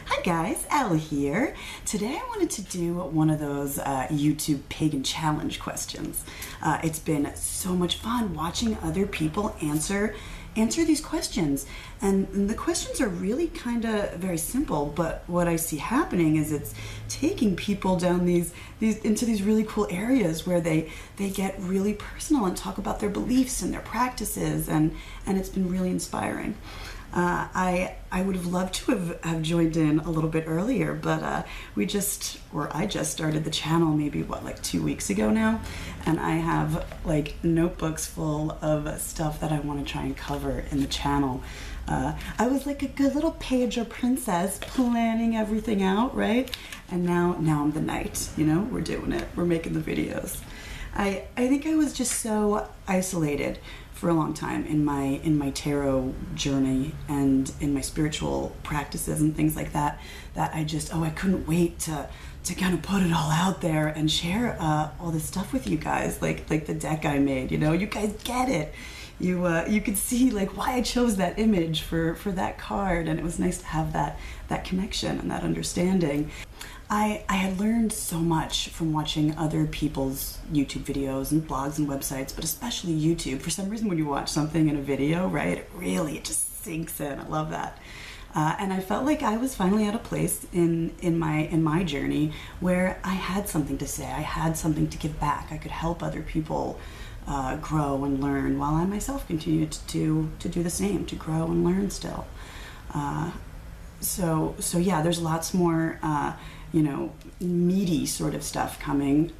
Hi guys, Elle here. Today I wanted to do one of those YouTube pagan challenge questions. It's been so much fun watching other people answer these questions, and the questions are really kind of very simple, but what I see happening is it's taking people down these into these really cool areas where they get really personal and talk about their beliefs and their practices, and it's been really inspiring. I would have loved to have joined in a little bit earlier, but I just started the channel maybe like 2 weeks ago now, and I have like notebooks full of stuff that I want to try and cover in the channel. I was like a good little page or princess planning everything out, right? And now I'm the knight, you know, we're doing it, we're making the videos. I think I was just so isolated for a long time in my tarot journey and in my spiritual practices and things like that I couldn't wait to kind of put it all out there and share all this stuff with you guys, like the deck I made. You know, you guys get it. You could see like why I chose that image for that card, and it was nice to have that connection and that understanding. I had learned so much from watching other people's YouTube videos and blogs and websites, but especially YouTube. For some reason, when you watch something in a video, right, it just sinks in. I love that. And I felt like I was finally at a place in my journey where I had something to say. I had something to give back. I could help other people grow and learn, while I myself continued to do the same, to grow and learn still. So yeah, there's lots more meaty sort of stuff coming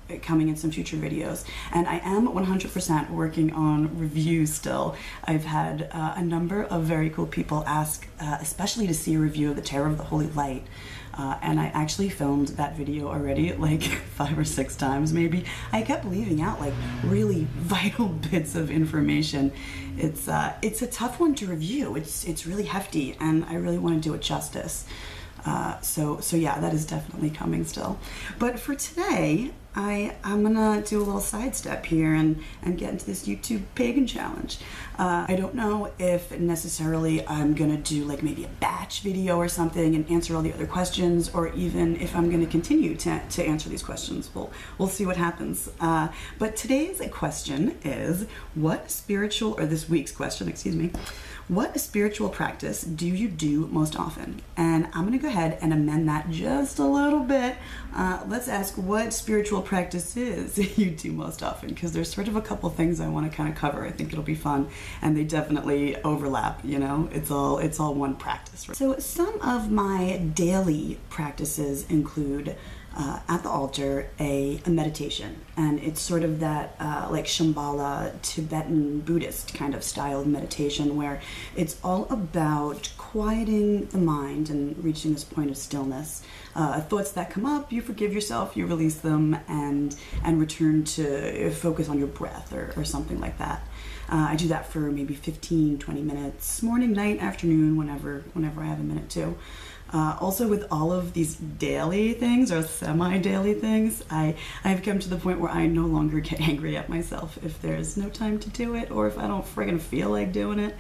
in some future videos, and I am 100% working on reviews still. I've had a number of very cool people ask, especially to see a review of the Terror of the Holy Light, and I actually filmed that video already like 5 or 6 times maybe. I kept leaving out like really vital bits of information. It's a tough one to review. It's really hefty, and I really want to do it justice. So yeah, that is definitely coming still. But for today, I'm gonna do a little sidestep here and get into this YouTube pagan challenge. I don't know if necessarily I'm gonna do like maybe a batch video or something and answer all the other questions, or even if I'm gonna continue to answer these questions. We'll see what happens. But today's question is, this week's question, excuse me, what spiritual practice do you do most often? And I'm going to go ahead and amend that just a little bit. Let's ask what spiritual practices you do most often, because there's sort of a couple things I want to kind of cover. I think it'll be fun, and they definitely overlap, you know? It's all one practice. Right? So some of my daily practices include at the altar a meditation, and it's sort of that like Shambhala Tibetan Buddhist kind of style of meditation, where it's all about quieting the mind and reaching this point of stillness. Thoughts that come up, you forgive yourself, you release them, and return to focus on your breath or something like that. I do that for maybe 15-20 minutes, morning, night, afternoon, whenever I have a minute to. Also, with all of these daily things or semi-daily things, I've come to the point where I no longer get angry at myself if there's no time to do it, or if I don't friggin' feel like doing it.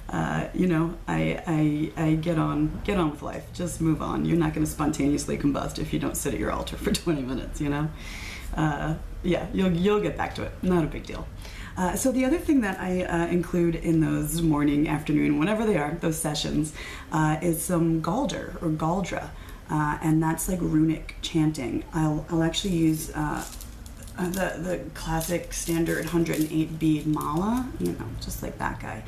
I get on with life. Just move on. You're not going to spontaneously combust if you don't sit at your altar for 20 minutes, you know? Yeah, you'll get back to it. Not a big deal. So the other thing that I include in those morning, afternoon, whenever they are, those sessions, is some Galder or Galdra, and that's like runic chanting. I'll actually use the classic standard 108 bead mala, you know, just like that guy,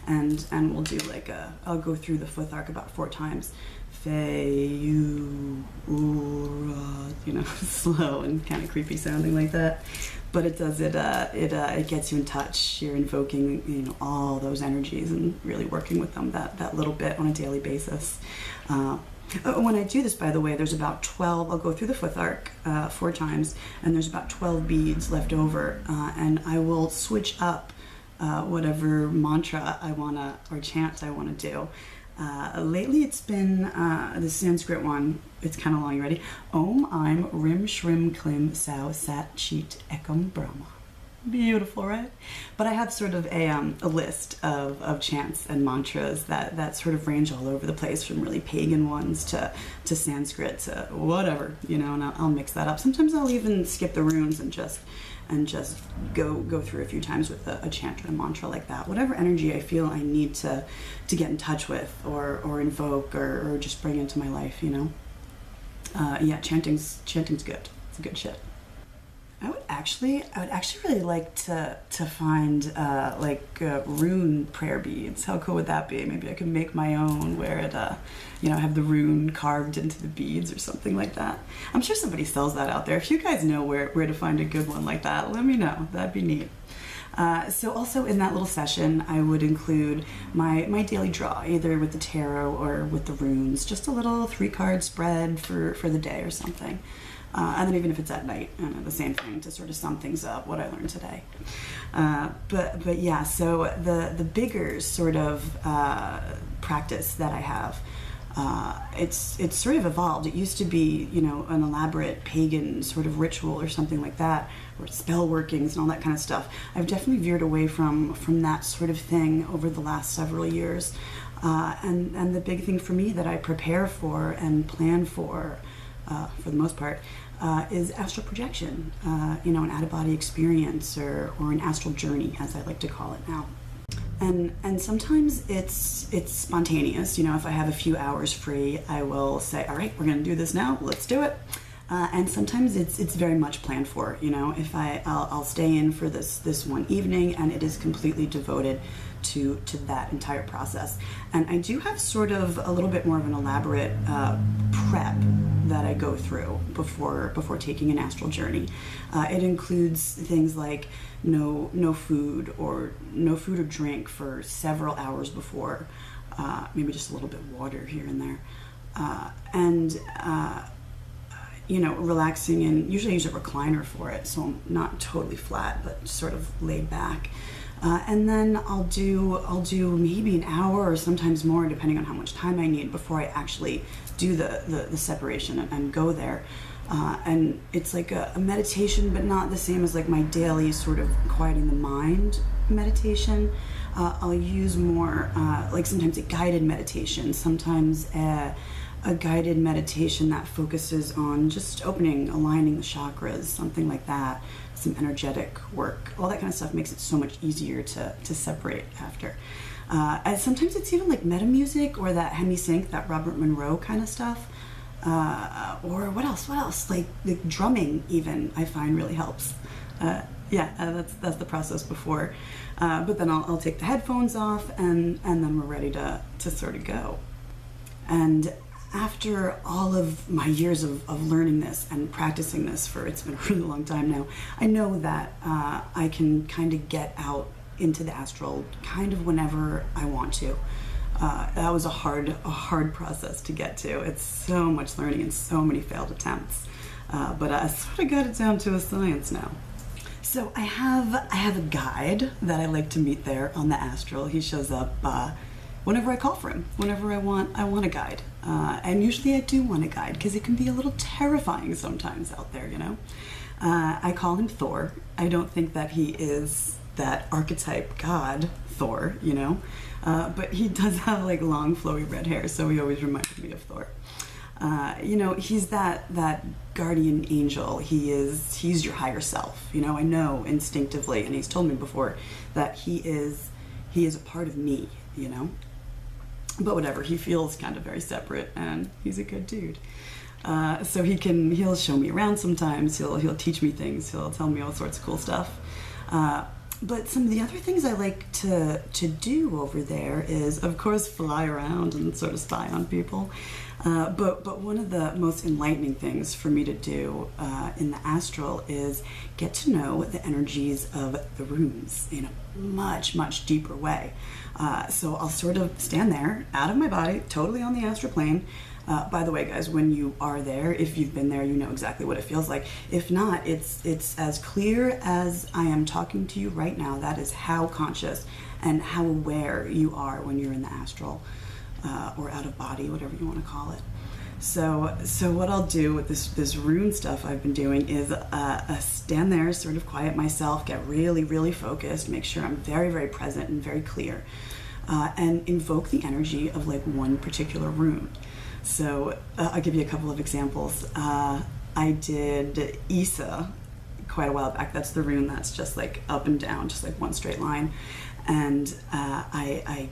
and we'll do like I'll go through the fifth arc about 4 times. Fe, you, ura, you know, slow and kind of creepy sounding like that. But it does it gets you in touch. You're invoking, you know, all those energies and really working with them that little bit on a daily basis. When I do this, by the way, there's about 12, I'll go through the 5th arc 4 times, and there's about 12 beads left over, and I will switch up whatever mantra I wanna, or chant I wanna do. Lately it's been the Sanskrit one. It's kind of long. You ready? Om Aim Rim Shrim Klim Sao Sat Chit Ekam Brahma. Beautiful, right? But I have sort of a list of chants and mantras that sort of range all over the place, from really pagan ones to Sanskrit to whatever, and I'll mix that up. Sometimes I'll even skip the runes and just go through a few times with a chant or a mantra like that. Whatever energy I feel I need to get in touch with or invoke or just bring into my life, Yeah, chanting's good. It's a good shit. I would actually really like to find rune prayer beads. How cool would that be? Maybe I could make my own, where it have the rune carved into the beads or something like that. I'm sure somebody sells that out there. If you guys know where to find a good one like that, let me know. That'd be neat. So also in that little session, I would include my daily draw, either with the tarot or with the runes, just a little 3-card spread for the day or something. And then even if it's at night, the same thing to sort of sum things up, what I learned today. But yeah, so the bigger sort of practice that I have, it's sort of evolved. It used to be, an elaborate pagan sort of ritual or something like that, or spell workings and all that kind of stuff. I've definitely veered away from that sort of thing over the last several years. And the big thing for me that I prepare for and plan for the most part, is astral projection, an out-of-body experience or an astral journey, as I like to call it now. And sometimes it's spontaneous. If I have a few hours free, I will say, all right, we're going to do this now. Let's do it. And sometimes it's very much planned for. If I'll stay in for this one evening, and it is completely devoted to that entire process. And I do have sort of a little bit more of an elaborate prep that I go through before taking an astral journey. It includes things like no food or drink for several hours before, maybe just a little bit of water here and there, and relaxing, and usually I use a recliner for it, so I'm not totally flat, but sort of laid back. And then I'll do maybe an hour or sometimes more, depending on how much time I need, before I actually do the separation and go there. And it's like a meditation, but not the same as like my daily sort of quieting the mind meditation. I'll use more like sometimes a guided meditation, sometimes a guided meditation that focuses on just opening, aligning the chakras, something like that, some energetic work. All that kind of stuff makes it so much easier to separate after. And sometimes it's even like meta music or that hemi-sync, that Robert Monroe kind of stuff. Or what else? Like the drumming even, I find really helps. That's the process before. But then I'll take the headphones off and then we're ready to sort of go. And after all of my years of learning this and practicing this it's been a really long time now, I know that I can kind of get out into the astral kind of whenever I want to. That was a hard process to get to. It's so much learning and so many failed attempts. But I sort of got it down to a science now. So I have a guide that I like to meet there on the astral. He shows up whenever I call for him, whenever I want a guide. And usually I do want a guide because it can be a little terrifying sometimes out there, I call him Thor. I don't think that he is that archetype god, Thor, but he does have like long flowy red hair, so he always reminded me of Thor. He's that guardian angel. He's your higher self. I know instinctively, and he's told me before that he is a part of me, But whatever, he feels kind of very separate, and he's a good dude. So he'll show me around sometimes. He'll teach me things. He'll tell me all sorts of cool stuff. But some of the other things I like to do over there is, of course, fly around and sort of spy on people. But one of the most enlightening things for me to do in the astral is get to know the energies of the runes in a much, much deeper way. So I'll sort of stand there, out of my body, totally on the astral plane. By the way, guys, when you are there, if you've been there, you know exactly what it feels like. If not, it's as clear as I am talking to you right now. That is how conscious and how aware you are when you're in the astral or out of body, whatever you want to call it. So what I'll do with this rune stuff I've been doing is stand there, sort of quiet myself, get really, really focused, make sure I'm very, very present and very clear, and invoke the energy of like one particular rune. So I'll give you a couple of examples. I did Isa quite a while back. That's the rune that's just like up and down, just like one straight line. And I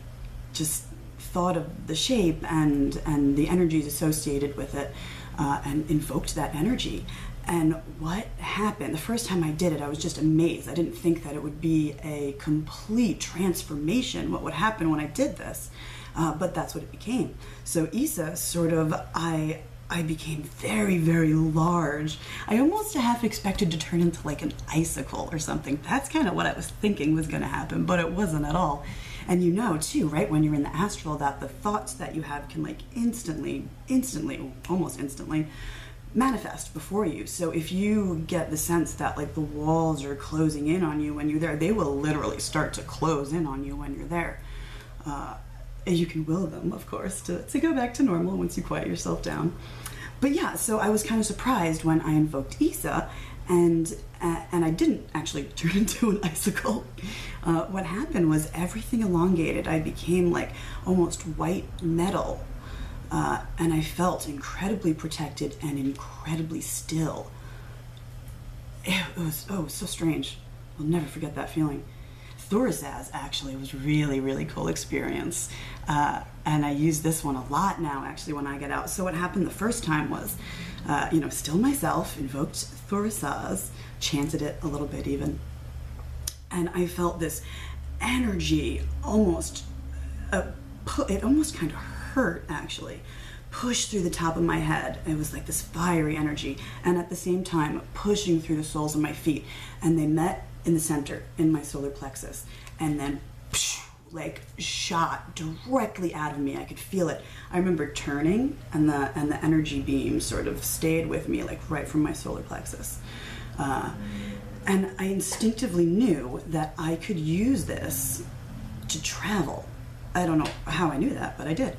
just thought of the shape and the energies associated with it, and invoked that energy. And what happened, the first time I did it, I was just amazed. I didn't think that it would be a complete transformation, what would happen when I did this. But that's what it became. So Isa, sort of, I became very, very large. I almost half expected to turn into like an icicle or something. That's kind of what I was thinking was going to happen, but it wasn't at all. And you know too, right, when you're in the astral, that the thoughts that you have can like instantly, almost instantly manifest before you. So if you get the sense that like the walls are closing in on you when you're there, they will literally start to close in on you when you're there. You can will them, of course, to go back to normal once you quiet yourself down. But yeah, so I was kind of surprised when I invoked Isa, and I didn't actually turn into an icicle. What happened was everything elongated. I became like almost white metal, and I felt incredibly protected and incredibly still. It was so strange. I'll never forget that feeling. Thorisaz actually was really, really cool experience. And I use this one a lot now actually when I get out. So what happened the first time was, still myself, invoked Thorisaz, chanted it a little bit even. And I felt this energy almost, it almost kind of hurt actually, push through the top of my head. It was like this fiery energy. And at the same time, pushing through the soles of my feet. And they met in the center, in my solar plexus, and then like shot directly out of me. I could feel it. I remember turning, and the energy beam sort of stayed with me, like right from my solar plexus. And I instinctively knew that I could use this to travel. I don't know how I knew that, but I did.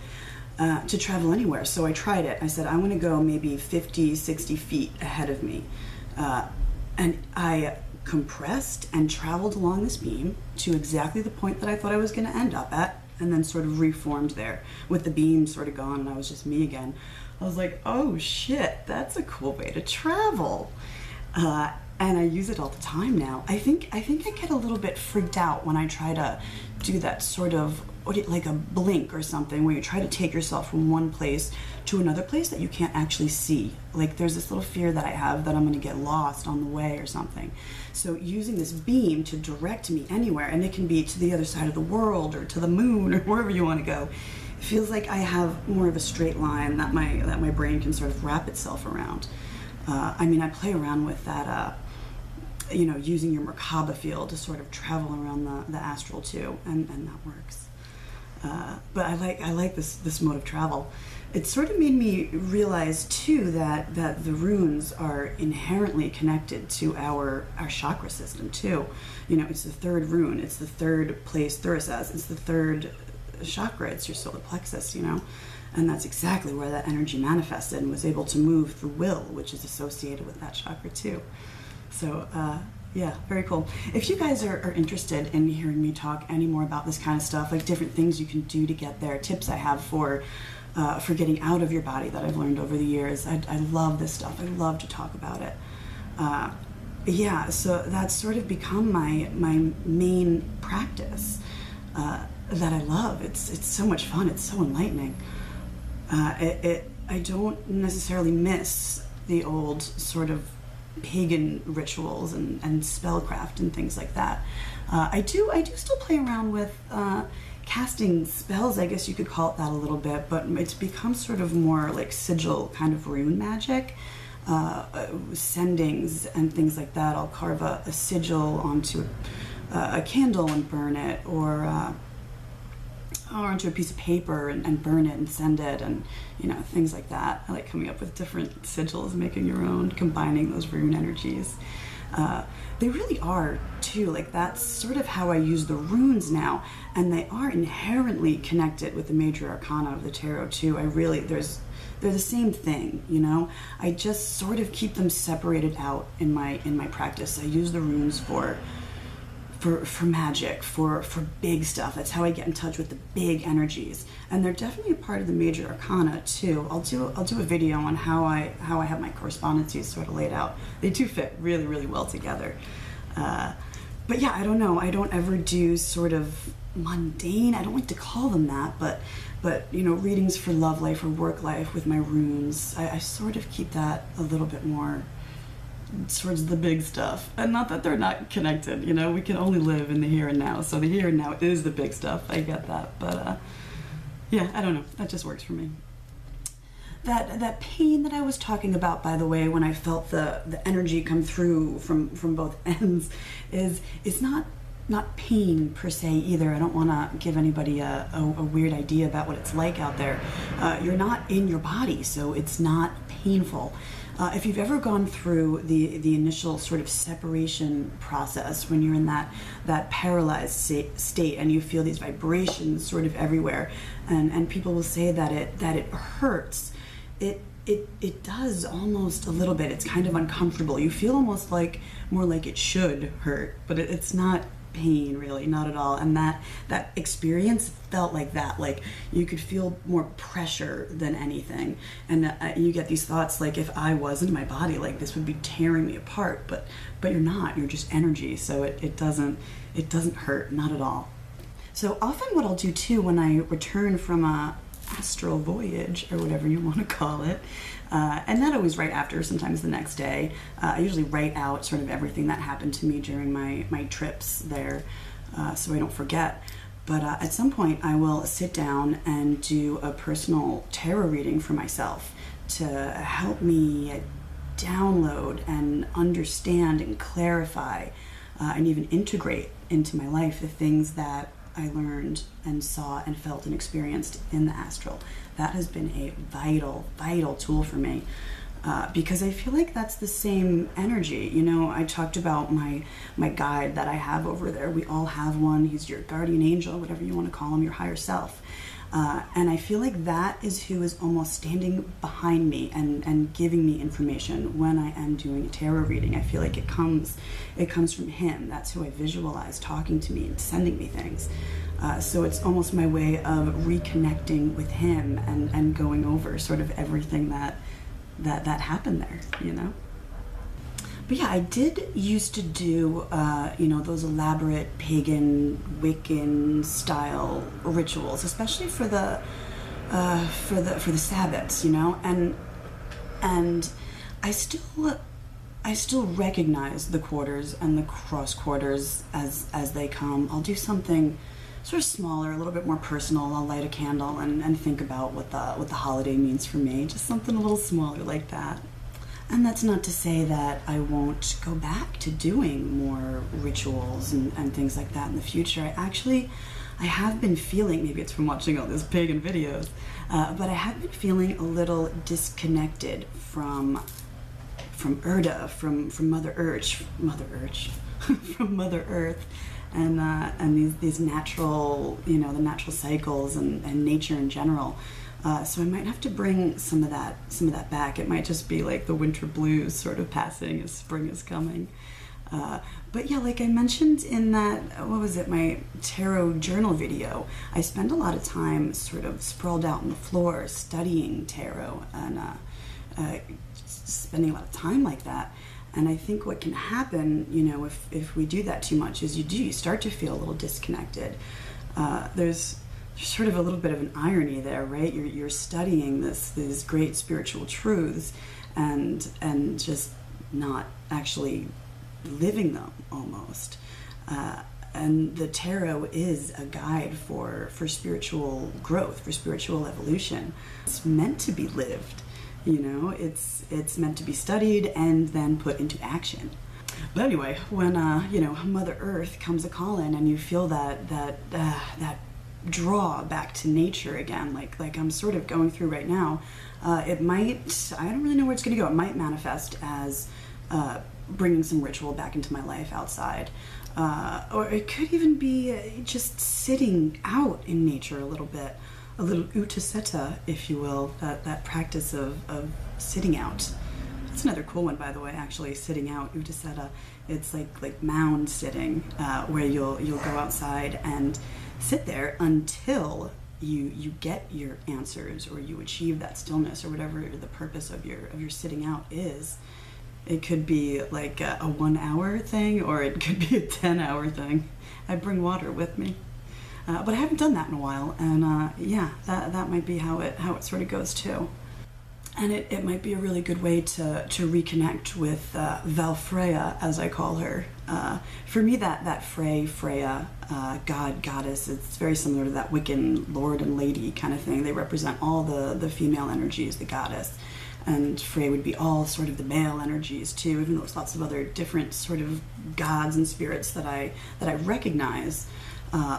To travel anywhere. So I tried it. I said, I want to go maybe 50, 60 feet ahead of me. And I compressed and traveled along this beam to exactly the point that I thought I was going to end up at, and then sort of reformed there with the beam sort of gone, and I was just me again. I was like, oh shit, that's a cool way to travel. And I use it all the time now. I think I get a little bit freaked out when I try to do that sort of, like a blink or something, where you try to take yourself from one place to another place that you can't actually see. Like there's this little fear that I have that I'm going to get lost on the way or something. So using this beam to direct me anywhere, and it can be to the other side of the world or to the moon or wherever you want to go, it feels like I have more of a straight line that my brain can sort of wrap itself around. I play around with that, using your Merkaba field to sort of travel around the astral too, and that works. But I like this mode of travel. It sort of made me realize too that the runes are inherently connected to our chakra system too. It's the third rune, it's the third place Thorisaz, it's the third chakra, it's your solar plexus, and that's exactly where that energy manifested and was able to move through will, which is associated with that chakra too. So yeah, very cool. If you guys are interested in hearing me talk any more about this kind of stuff, like different things you can do to get there, tips I have for getting out of your body that I've learned over the years, I love this stuff. I love to talk about it. Yeah, so that's sort of become my main practice that I love. It's so much fun. It's so enlightening. I don't necessarily miss the old sort of pagan rituals and spellcraft and things like that. I do still play around with casting spells, I guess you could call it that a little bit, but it's become sort of more like sigil kind of rune magic, sendings and things like that. I'll carve a sigil onto a candle and burn it, or onto a piece of paper and burn it and send it, and things like that. I like coming up with different sigils, making your own, combining those rune energies. They really are too, like that's sort of how I use the runes now, and they are inherently connected with the major arcana of the tarot too. There's they're the same thing, you know. I just sort of keep them separated out in my practice. I use the runes for magic, for big stuff. That's how I get in touch with the big energies, and they're definitely a part of the major arcana too. I'll do a video on how I have my correspondences sort of laid out. They do fit really, really well together. But yeah, I don't know. I don't ever do sort of mundane. I don't like to call them that, but you know, readings for love life or work life with my runes. I sort of keep that a little bit more towards the big stuff, and not that they're not connected, you know. We can only live in the here and now, so the here and now is the big stuff. I get that, but yeah, I don't know, that just works for me. That pain that I was talking about, by the way, when I felt the energy come through from both ends, is not pain per se either. I don't want to give anybody a weird idea about what it's like out there. You're not in your body, so it's not painful. If you've ever gone through the initial sort of separation process, when you're in that paralyzed state and you feel these vibrations sort of everywhere, and people will say that it hurts, it does almost a little bit. It's kind of uncomfortable. You feel almost like more like it should hurt, but it's not pain, really, not at all. And that experience felt like that, like you could feel more pressure than anything, and you get these thoughts like, if I was in my body, like this would be tearing me apart, but you're not. You're just energy, so it doesn't hurt, not at all. So often what I'll do too when I return from a astral voyage, or whatever you want to call it, and not always right after, sometimes the next day, I usually write out sort of everything that happened to me during my trips there, so I don't forget. But at some point I will sit down and do a personal tarot reading for myself to help me download and understand and clarify and even integrate into my life the things that I learned and saw and felt and experienced in the astral. That has been a vital tool for me, because I feel like that's the same energy. You know, I talked about my guide that I have over there. We all have one. He's your guardian angel, whatever you want to call him, your higher self. And I feel like that is who is almost standing behind me and giving me information when I am doing a tarot reading. I feel like it comes from him. That's who I visualize talking to me and sending me things. So it's almost my way of reconnecting with him and going over sort of everything that happened there, you know? But yeah, I did used to do, you know, those elaborate pagan Wiccan style rituals, especially for the Sabbats, you know, and I still recognize the quarters and the cross quarters as they come. I'll do something sort of smaller, a little bit more personal. I'll light a candle and think about what the holiday means for me. Just something a little smaller like that. And that's not to say that I won't go back to doing more rituals and things like that in the future. I have been feeling, maybe it's from watching all those pagan videos, but I have been feeling a little disconnected from Erda, from Mother Earth, from Mother Earth, and these natural, you know, the natural cycles and nature in general. So I might have to bring some of that back. It might just be like the winter blues sort of passing as spring is coming. But yeah, like I mentioned in that, what was it, my tarot journal video, I spend a lot of time sort of sprawled out on the floor studying tarot and spending a lot of time like that. And I think what can happen, you know, if we do that too much is you start to feel a little disconnected. There's sort of a little bit of an irony there, right? You're studying these great spiritual truths and just not actually living them almost. And the tarot is a guide for spiritual growth, for spiritual evolution. It's meant to be lived, you know. It's meant to be studied and then put into action. But anyway, when you know, Mother Earth comes a calling and you feel that draw back to nature again, like I'm sort of going through right now, it might, I don't really know where it's going to go. It might manifest as bringing some ritual back into my life outside, or it could even be just sitting out in nature a little bit. a little utaseta, if you will, that practice of sitting out. That's another cool one, by the way, actually, sitting out, utaseta. It's like mound sitting, where you'll go outside and sit there until you get your answers, or you achieve that stillness, or whatever the purpose of your sitting out is. It could be like a 1 hour thing, or it could be a 10-hour thing. I bring water with me. But I haven't done that in a while, and yeah, that might be how it sort of goes too. And it might be a really good way to reconnect with Valfreya, as I call her. For me, that Freya, god, goddess, it's very similar to that Wiccan lord and lady kind of thing. They represent all the female energies, the goddess. And Frey would be all sort of the male energies too, even though there's lots of other different sort of gods and spirits that I recognize.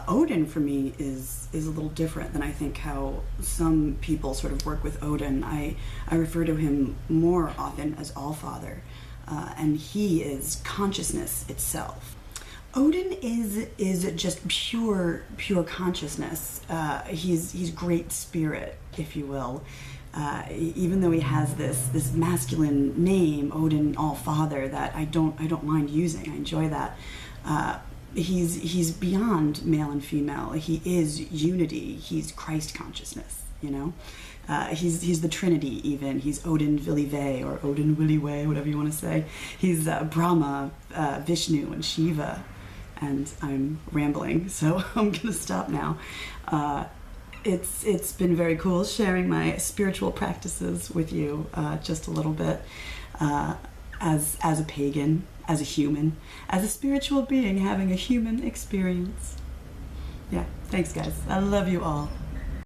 Odin for me is a little different than I think how some people sort of work with Odin. I refer to him more often as Allfather, and he is consciousness itself. Odin is just pure consciousness. He's great spirit, if you will. Even though he has this masculine name, Odin Allfather, that I don't mind using. I enjoy that. He's beyond male and female. He is unity. He's Christ consciousness, you know? He's the Trinity even. He's Odin Vilive, or Odin Williwe, whatever you want to say. He's Brahma, Vishnu, and Shiva. And I'm rambling, so I'm gonna stop now. It's been very cool sharing my spiritual practices with you, just a little bit, as a pagan, as a human, as a spiritual being having a human experience. Yeah, thanks guys. I love you all.